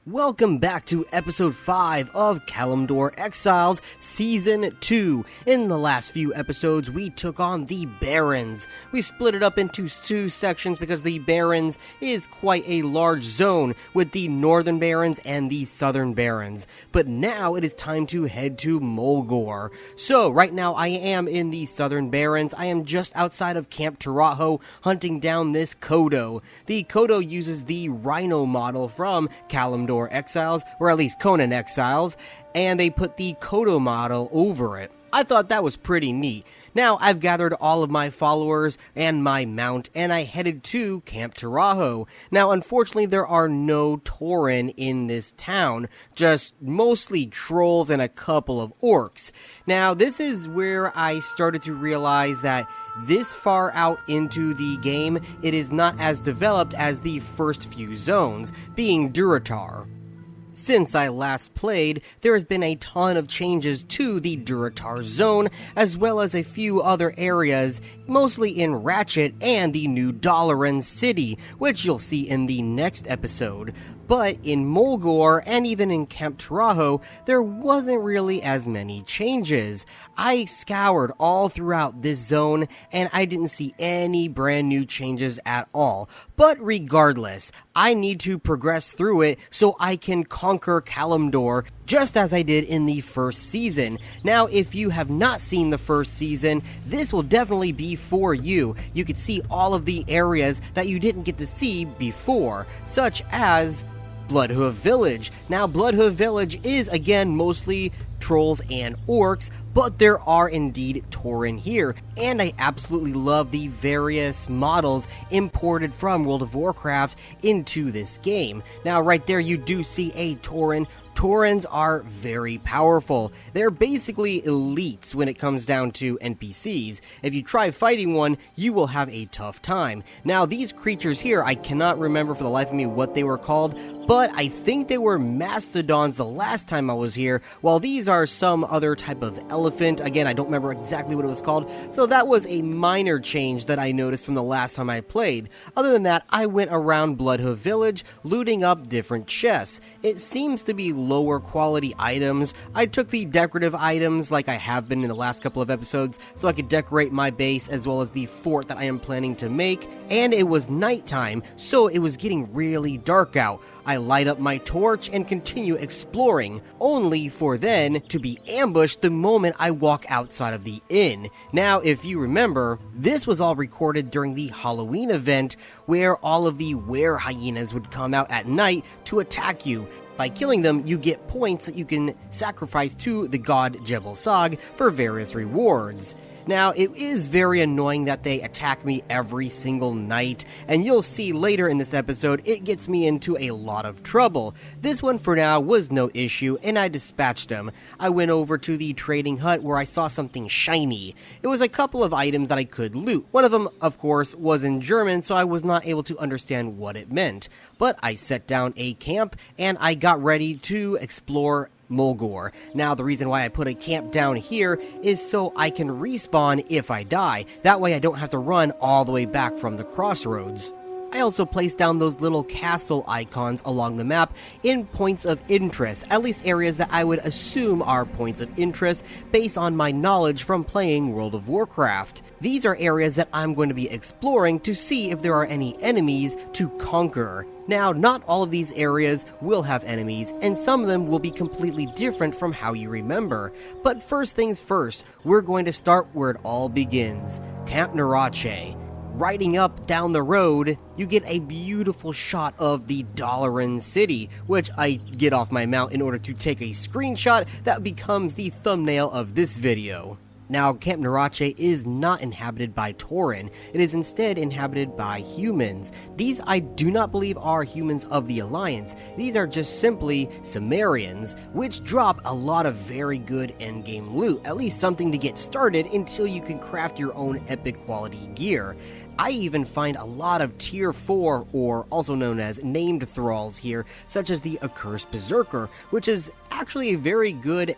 Welcome back to episode 5 of Kalimdor Exiles Season 2. In the last few episodes, we took on the Barrens. We split it up into two sections because the Barrens is quite a large zone with the Northern Barrens and the Southern Barrens. But now it is time to head to Mulgore. So right now I am in the Southern Barrens. I am just outside of Camp Taraho hunting down this Kodo. The Kodo uses the Rhino model from Kalimdor Exiles, or at least Conan Exiles, and they put the Kodo model over it. I thought that was pretty neat. Now, I've gathered all of my followers and my mount, and I headed to Camp Taraho. Now, unfortunately, there are no Tauren in this town, just mostly trolls and a couple of orcs. Now, this is where I started to realize that this far out into the game, it is not as developed as the first few zones, being Durotar. Since I last played, there has been a ton of changes to the Durotar zone, as well as a few other areas, mostly in Ratchet and the new Dalaran city, which you'll see in the next episode. But in Mulgore and even in Camp Taraho, there wasn't really as many changes. I scoured all throughout this zone and I didn't see any brand new changes at all. But regardless, I need to progress through it so I can conquer Kalimdor, just as I did in the first season. Now, if you have not seen the first season, this will definitely be for you. You could see all of the areas that you didn't get to see before, such as Bloodhoof Village. Now, Bloodhoof Village is again mostly trolls and orcs, but there are indeed Tauren here, and I absolutely love the various models imported from World of Warcraft into this game. Now, right there you do see a Tauren. Taurens are very powerful. They're basically elites when it comes down to NPCs. If you try fighting one, you will have a tough time. Now, these creatures here, I cannot remember for the life of me what they were called, but I think they were mastodons the last time I was here, while these are some other type of elephant. Again, I don't remember exactly what it was called, so that was a minor change that I noticed from the last time I played. Other than that, I went around Bloodhoof Village, looting up different chests. It seems to be lower quality items. I took the decorative items like I have been in the last couple of episodes so I could decorate my base as well as the fort that I am planning to make, and it was nighttime, so it was getting really dark out. I light up my torch and continue exploring, only for then to be ambushed the moment I walk outside of the inn. Now, if you remember, this was all recorded during the Halloween event where all of the were-hyenas would come out at night to attack you. By killing them, you get points that you can sacrifice to the god Jebel Sag for various rewards. Now, it is very annoying that they attack me every single night, and you'll see later in this episode, it gets me into a lot of trouble. This one for now was no issue, and I dispatched them. I went over to the trading hut where I saw something shiny. It was a couple of items that I could loot. One of them, of course, was in German, so I was not able to understand what it meant. But I set down a camp, and I got ready to explore Mulgore. Now, the reason why I put a camp down here is so I can respawn if I die. That way I don't have to run all the way back from the crossroads. I also placed down those little castle icons along the map in points of interest, at least areas that I would assume are points of interest based on my knowledge from playing World of Warcraft. These are areas that I'm going to be exploring to see if there are any enemies to conquer. Now, not all of these areas will have enemies, and some of them will be completely different from how you remember. But first things first, we're going to start where it all begins, Camp Narache. Riding up down the road, you get a beautiful shot of the Dalaran city, which I get off my mount in order to take a screenshot that becomes the thumbnail of this video. Now, Camp Narache is not inhabited by Tauren. It is instead inhabited by humans. These I do not believe are humans of the Alliance. These are just simply Sumerians, which drop a lot of very good endgame loot, at least something to get started until you can craft your own epic quality gear. I even find a lot of tier 4, or also known as named thralls here, such as the Accursed Berserker, which is actually a very good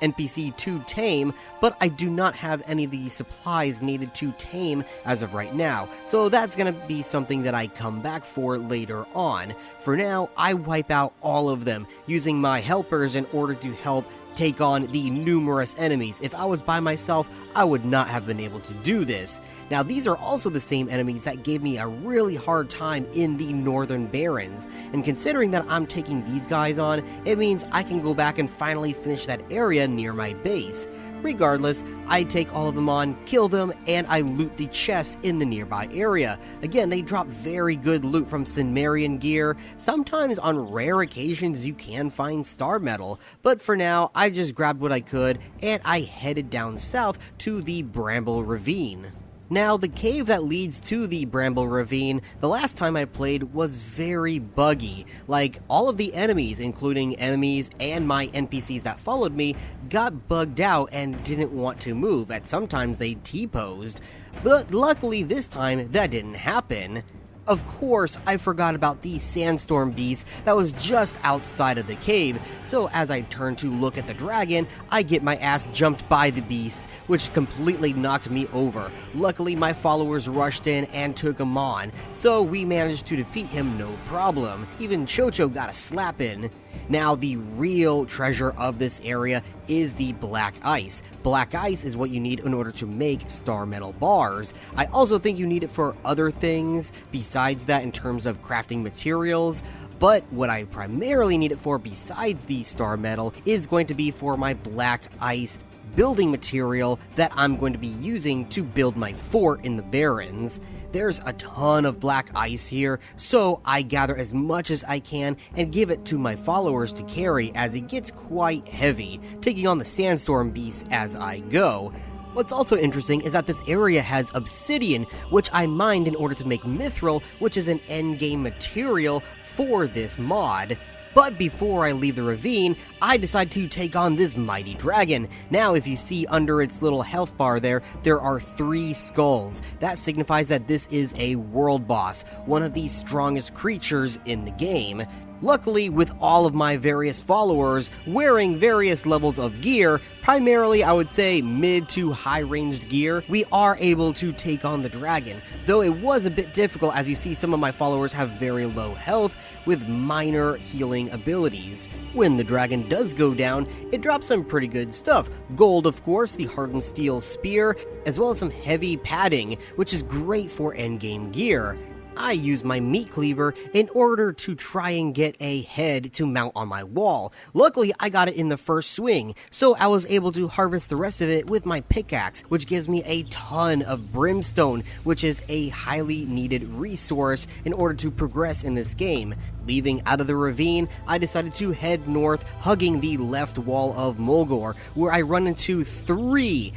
NPC to tame, but I do not have any of the supplies needed to tame as of right now, so that's gonna be something that I come back for later on. For now, I wipe out all of them, using my helpers in order to help take on the numerous enemies. If I was by myself, I would not have been able to do this. Now, these are also the same enemies that gave me a really hard time in the Northern Barrens, and considering that I'm taking these guys on, it means I can go back and finally finish that area near my base. Regardless, I take all of them on, kill them, and I loot the chests in the nearby area. Again, they drop very good loot from Cimmerian gear. Sometimes on rare occasions you can find star metal, but for now I just grabbed what I could and I headed down south to the Bramble Ravine. Now, the cave that leads to the Bramble Ravine, the last time I played was very buggy. Like, all of the enemies, including enemies and my NPCs that followed me, got bugged out and didn't want to move, and sometimes they T-posed. But luckily this time, that didn't happen. Of course, I forgot about the sandstorm beast that was just outside of the cave, so as I turn to look at the dragon, I get my ass jumped by the beast, which completely knocked me over. Luckily, my followers rushed in and took him on, so we managed to defeat him no problem. Even Chocho got a slap in. Now, the real treasure of this area is the black ice. Black ice is what you need in order to make star metal bars. I also think you need it for other things besides that in terms of crafting materials, but what I primarily need it for besides the star metal is going to be for my black ice building material that I'm going to be using to build my fort in the Barrens. There's a ton of black ice here, so I gather as much as I can and give it to my followers to carry as it gets quite heavy, taking on the sandstorm beast as I go. What's also interesting is that this area has obsidian, which I mined in order to make mithril, which is an endgame material for this mod. But before I leave the ravine, I decide to take on this mighty dragon. Now, if you see under its little health bar there are 3 skulls. That signifies that this is a world boss, one of the strongest creatures in the game. Luckily, with all of my various followers wearing various levels of gear, primarily I would say mid to high ranged gear, we are able to take on the dragon, though it was a bit difficult as you see some of my followers have very low health with minor healing abilities. When the dragon does go down, it drops some pretty good stuff. Gold, of course, the hardened steel spear, as well as some heavy padding, which is great for endgame gear. I use my meat cleaver in order to try and get a head to mount on my wall. Luckily, I got it in the first swing, so I was able to harvest the rest of it with my pickaxe, which gives me a ton of brimstone, which is a highly needed resource in order to progress in this game. Leaving out of the ravine, I decided to head north, hugging the left wall of Mulgore, where I run into 3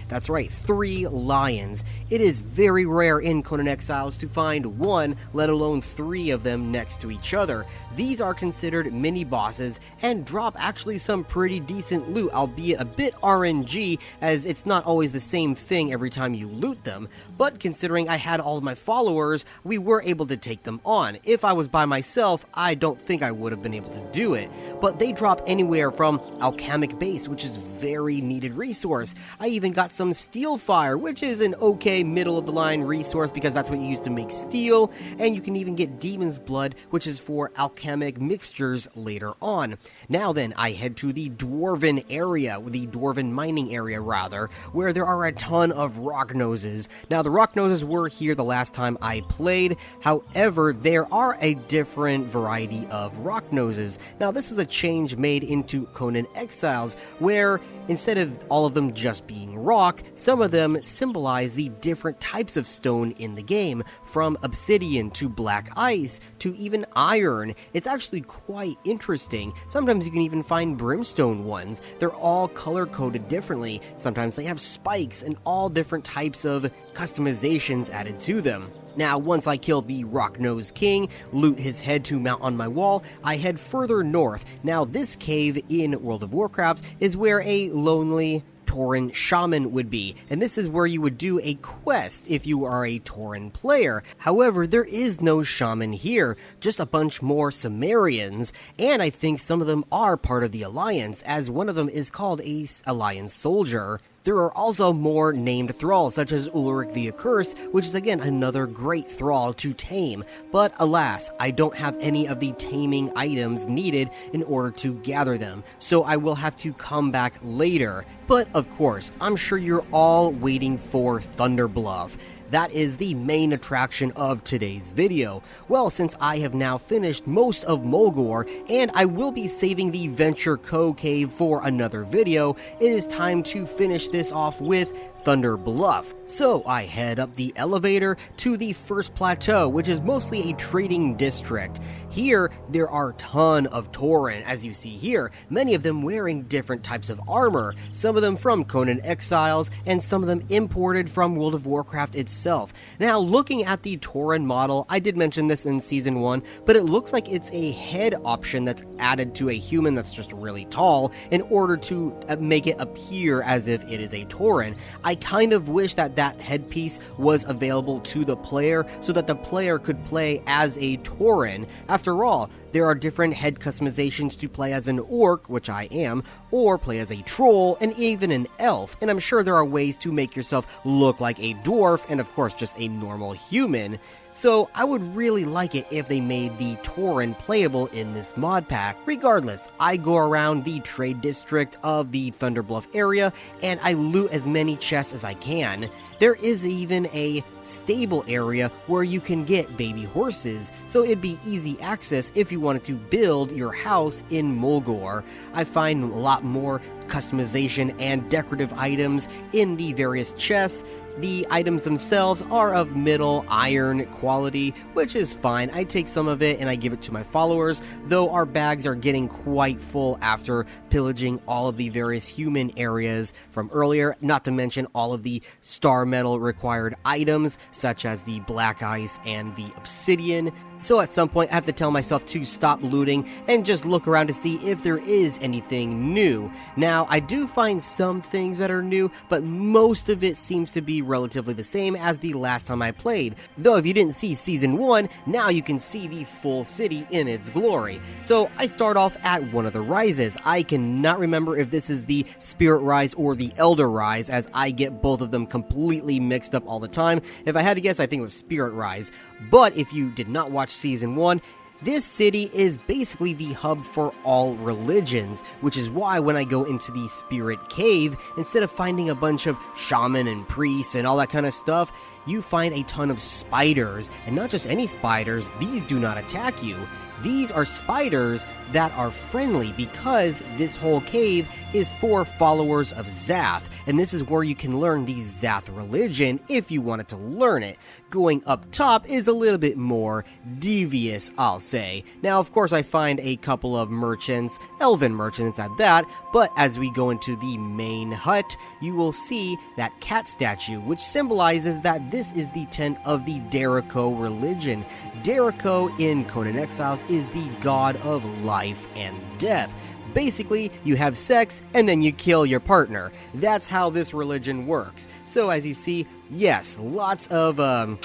lions. It is very rare in Conan Exiles to find 1, let alone 3 of them next to each other. These are considered mini-bosses and drop actually some pretty decent loot, albeit a bit RNG, as it's not always the same thing every time you loot them. But considering I had all of my followers, we were able to take them on. If I was by myself, I don't think I would have been able to do it, but they drop anywhere from alchemic base, which is very needed resource. I even got some steel fire, which is an okay middle of the line resource because that's what you use to make steel, and you can even get demon's blood, which is for alchemic mixtures later on. Now then, I head to the dwarven area, the dwarven mining area rather, where there are a ton of rock noses. Now the rock noses were here the last time I played, however there are a different variety of rock noses. Now this was a change made into Conan Exiles, where instead of all of them just being rock, some of them symbolize the different types of stone in the game, from obsidian to black ice to even iron. It's actually quite interesting. Sometimes you can even find brimstone ones. They're all color-coded differently. Sometimes they have spikes and all different types of customizations added to them. Now, once I kill the Rock-Nosed King, loot his head to mount on my wall, I head further north. Now, this cave in World of Warcraft is where a lonely Tauren Shaman would be, and this is where you would do a quest if you are a Tauren player. However, there is no Shaman here, just a bunch more Sumerians, and I think some of them are part of the Alliance, as one of them is called a Alliance soldier. There are also more named thralls, such as Ulrich the Accursed, which is again another great thrall to tame, but alas, I don't have any of the taming items needed in order to gather them, so I will have to come back later. But of course, I'm sure you're all waiting for Thunderbluff. That is the main attraction of today's video. Well, since I have now finished most of Mulgore, and I will be saving the Venture Co cave for another video, it is time to finish this off with Thunderbluff. So I head up the elevator to the first plateau, which is mostly a trading district. Here, there are a ton of Tauren, as you see here, many of them wearing different types of armor, some of them from Conan Exiles, and some of them imported from World of Warcraft itself. Now, looking at the Tauren model, I did mention this in Season 1, but it looks like it's a head option that's added to a human that's just really tall in order to make it appear as if it is a Tauren. I kind of wish that that headpiece was available to the player so that the player could play as a Tauren. After all, there are different head customizations to play as an orc, which I am, or play as a troll, and even an elf, and I'm sure there are ways to make yourself look like a dwarf, and of course just a normal human. So I would really like it if they made the Tauren playable in this mod pack. Regardless, I go around the trade district of the Thunderbluff area, and I loot as many chests as I can. There is even a stable area where you can get baby horses, so it'd be easy access if you wanted to build your house in Mulgore. I find a lot more customization and decorative items in the various chests. The items themselves are of middle iron quality, which is fine. I take some of it and I give it to my followers, though our bags are getting quite full after pillaging all of the various human areas from earlier, not to mention all of the star metal required items, such as the black ice and the obsidian. So at some point I have to tell myself to stop looting and just look around to see if there is anything new. Now, I do find some things that are new, but most of it seems to be relatively the same as the last time I played. Though if you didn't see Season 1, now you can see the full city in its glory. So I start off at one of the rises. I cannot remember if this is the Spirit Rise or the Elder Rise, as I get both of them completely mixed up all the time. If I had to guess, I think it was Spirit Rise. But if you did not watch Season 1, this city is basically the hub for all religions, which is why when I go into the Spirit Cave, instead of finding a bunch of shaman and priests and all that kind of stuff, you find a ton of spiders, and not just any spiders. These do not attack you. These are spiders that are friendly because this whole cave is for followers of Zath, and this is where you can learn the Zath religion if you wanted to learn it. Going up top is a little bit more devious, I'll say. Now, of course, I find a couple of merchants, elven merchants at that, but as we go into the main hut, you will see that cat statue, which symbolizes that this is the tent of the Derrico religion. Derrico in Conan Exiles is the god of life and death. Basically, you have sex and then you kill your partner. That's how this religion works. So as you see, yes, lots of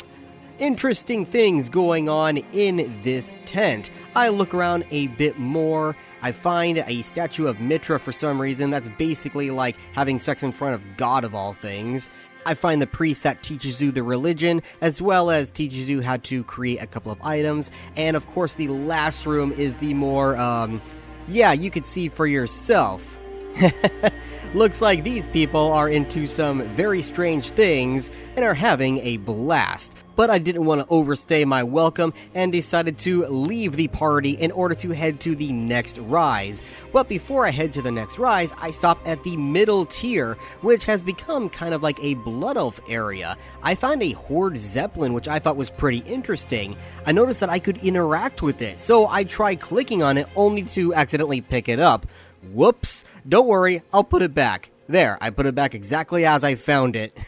interesting things going on in this tent. I look around a bit more. I find a statue of Mitra for some reason. That's basically like having sex in front of God of all things. I find the priest that teaches you the religion, as well as teaches you how to create a couple of items. And of course, the last room is the more, yeah, you could see for yourself. Looks like these people are into some very strange things and are having a blast. But I didn't want to overstay my welcome and decided to leave the party in order to head to the next rise. But before I head to the next rise, I stop at the middle tier, which has become kind of like a Blood Elf area. I found a Horde Zeppelin, which I thought was pretty interesting. I noticed that I could interact with it, so I tried clicking on it only to accidentally pick it up. Whoops, don't worry, I'll put it back. There, I put it back exactly as I found it.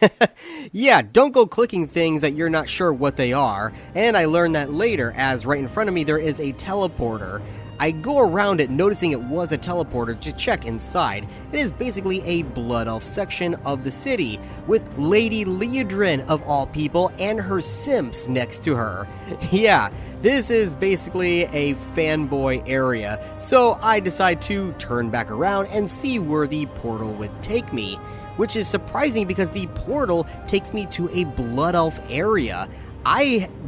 Yeah, don't go clicking things that you're not sure what they are. And I learned that later, as right in front of me there is a teleporter. I go around it noticing it was a teleporter to check inside. It is basically a Blood Elf section of the city, with Lady Leodrin of all people and her simps next to her. Yeah, this is basically a fanboy area, so I decide to turn back around and see where the portal would take me, which is surprising because the portal takes me to a Blood Elf area.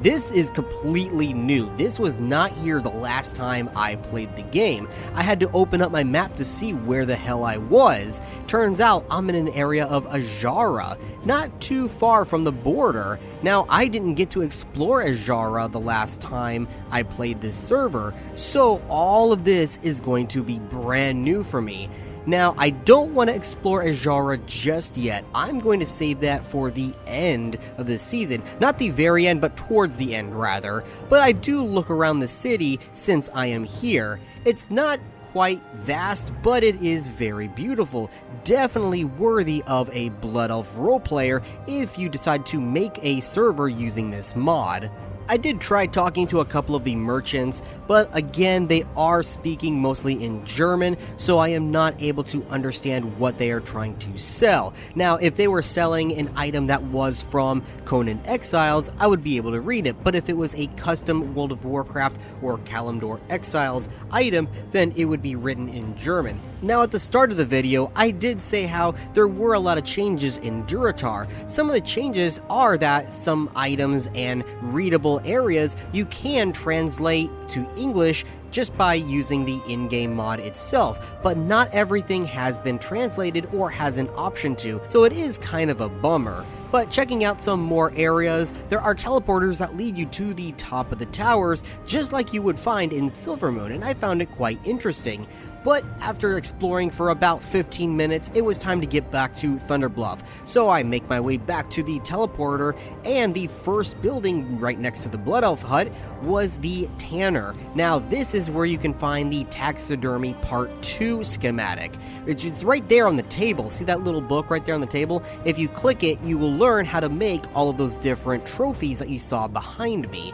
This is completely new. This was not here the last time I played the game. I had to open up my map to see where the hell I was. Turns out I'm in an area of Ajara, not too far from the border. Now, I didn't get to explore Ajara the last time I played this server, so all of this is going to be brand new for me. Now, I don't want to explore Ajara just yet. I'm going to save that for the end of the season. Not the very end, but towards the end, rather. But I do look around the city since I am here. It's not quite vast, but it is very beautiful. Definitely worthy of a Blood Elf roleplayer if you decide to make a server using this mod. I did try talking to a couple of the merchants, but again, they are speaking mostly in German, so I am not able to understand what they are trying to sell. Now, if they were selling an item that was from Conan Exiles, I would be able to read it, but if it was a custom World of Warcraft or Kalimdor Exiles item, then it would be written in German. Now, at the start of the video, I did say how there were a lot of changes in Durotar. Some of the changes are that some items and readable areas you can translate to English just by using the in-game mod itself, but not everything has been translated or has an option to, so it is kind of a bummer. But checking out some more areas, there are teleporters that lead you to the top of the towers, just like you would find in Silvermoon, and I found it quite interesting. But after exploring for about 15 minutes, it was time to get back to Thunderbluff. So I make my way back to the teleporter, and the first building right next to the Blood Elf hut was the Tanner. Now this is where you can find the Taxidermy Part 2 schematic, which is right there on the table. See that little book right there on the table? If you click it, you will learn how to make all of those different trophies that you saw behind me.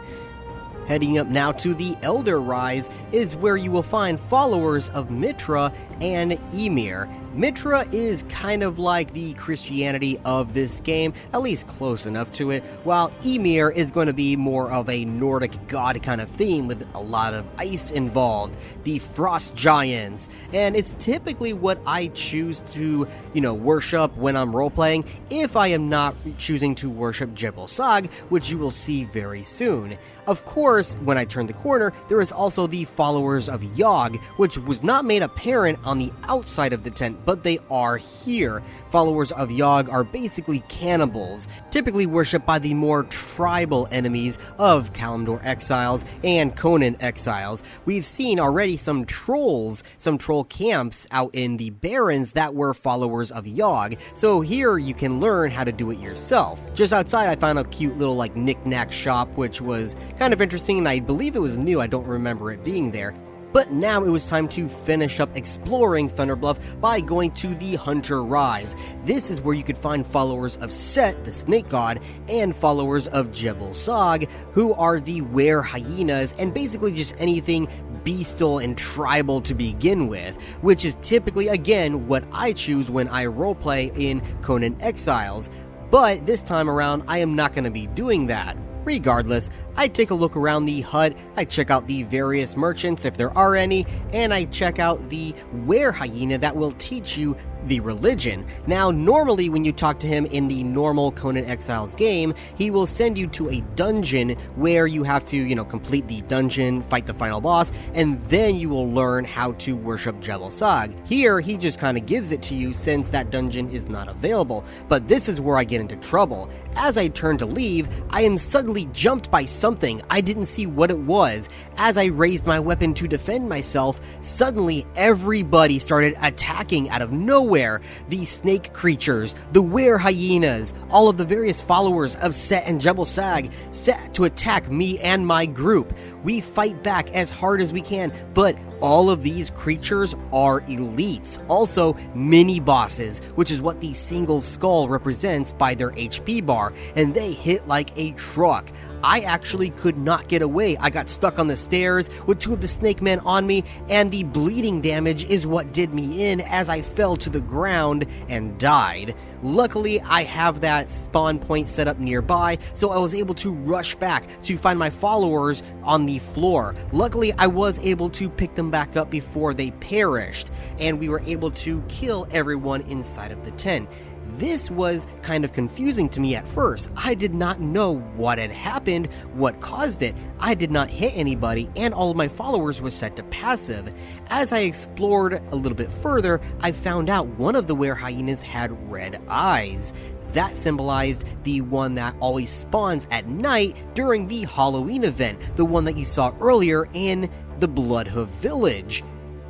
Heading up now to the Elder Rise is where you will find followers of Mitra and Ymir. Mitra is kind of like the Christianity of this game, at least close enough to it, while Ymir is going to be more of a Nordic god kind of theme with a lot of ice involved, the Frost Giants, and it's typically what I choose to, worship when I'm roleplaying if I am not choosing to worship Jebel Sag, which you will see very soon. Of course, when I turn the corner, there is also the followers of Yogg, which was not made apparent on the outside of the tent, but they are here. Followers of Yogg are basically cannibals, typically worshipped by the more tribal enemies of Kalimdor Exiles and Conan Exiles. We've seen already some trolls, some troll camps out in the Barrens that were followers of Yogg, so here you can learn how to do it yourself. Just outside I found a cute little knick-knack shop, which was kind of interesting, and I believe it was new. I don't remember it being there. But now it was time to finish up exploring Thunderbluff by going to the Hunter Rise. This is where you could find followers of Set, the snake god, and followers of Jebel Sag, who are the were hyenas, and basically just anything bestial and tribal to begin with, which is typically, again, what I choose when I roleplay in Conan Exiles. But this time around, I am not going to be doing that. Regardless, I take a look around the hut, I check out the various merchants if there are any, and I check out the were hyena that will teach you the religion. Now, normally when you talk to him in the normal Conan Exiles game, he will send you to a dungeon where you have to, complete the dungeon, fight the final boss, and then you will learn how to worship Jebel Sag. Here, he just kind of gives it to you since that dungeon is not available, but this is where I get into trouble. As I turn to leave, I am suddenly jumped by something. I didn't see what it was. As I raised my weapon to defend myself, suddenly everybody started attacking out of nowhere. The snake creatures, the were hyenas, all of the various followers of Set and Jebel Sag set to attack me and my group. We fight back as hard as we can, but All of these creatures are elites, also mini bosses, which is what the single skull represents by their HP bar, and they hit like a truck. I actually could not get away. I got stuck on the stairs with 2 of the snake men on me, and the bleeding damage is what did me in as I fell to the ground and died. Luckily, I have that spawn point set up nearby, so I was able to rush back to find my followers on the floor. Luckily, I was able to pick them back up before they perished, and we were able to kill everyone inside of the tent. This was kind of confusing to me at first. I did not know what had happened, what caused it. I did not hit anybody, and all of my followers were set to passive. As I explored a little bit further, I found out one of the were-hyenas had red eyes. That symbolized the one that always spawns at night during the Halloween event, the one that you saw earlier in the Bloodhoof village.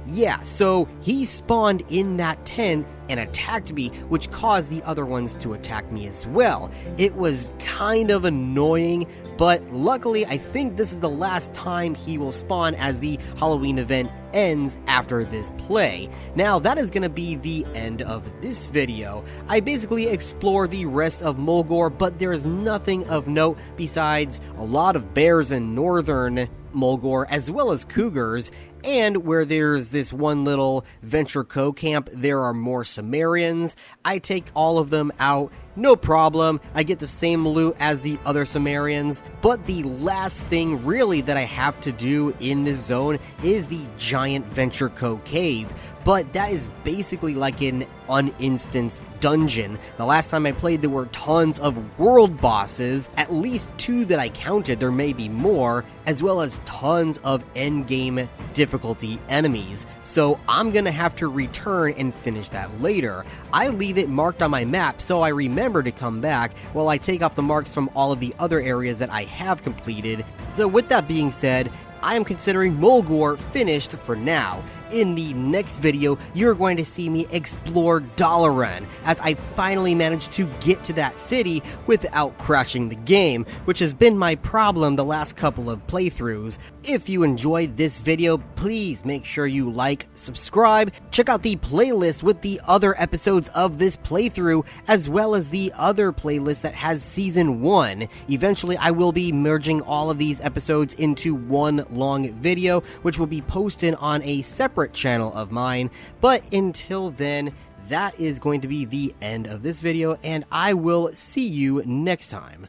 Yeah, so he spawned in that tent and attacked me, which caused the other ones to attack me as well. It was kind of annoying, but luckily I think this is the last time he will spawn as the Halloween event ends after this play. Now that is going to be the end of this video. I basically explore the rest of Mulgore, but there is nothing of note besides a lot of bears in northern Mulgore as well as cougars, and where there's this one little Venture Co camp, there are more Sumerians. I take all of them out, no problem. I get the same loot as the other Sumerians, but the last thing really that I have to do in this zone is the giant Venture Co cave. But that is basically like an uninstanced dungeon. The last time I played, there were tons of world bosses, at least 2 that I counted, there may be more, as well as tons of endgame difficulty enemies. So I'm gonna have to return and finish that later. I leave it marked on my map so I remember to come back while I take off the marks from all of the other areas that I have completed. So with that being said, I am considering Mulgore finished for now. In the next video, you're going to see me explore Dalaran, as I finally managed to get to that city without crashing the game, which has been my problem the last couple of playthroughs. If you enjoyed this video, please make sure you like, subscribe, check out the playlist with the other episodes of this playthrough, as well as the other playlist that has Season 1. Eventually, I will be merging all of these episodes into one long video, which will be posted on a separate channel of mine. But until then, that is going to be the end of this video, and I will see you next time.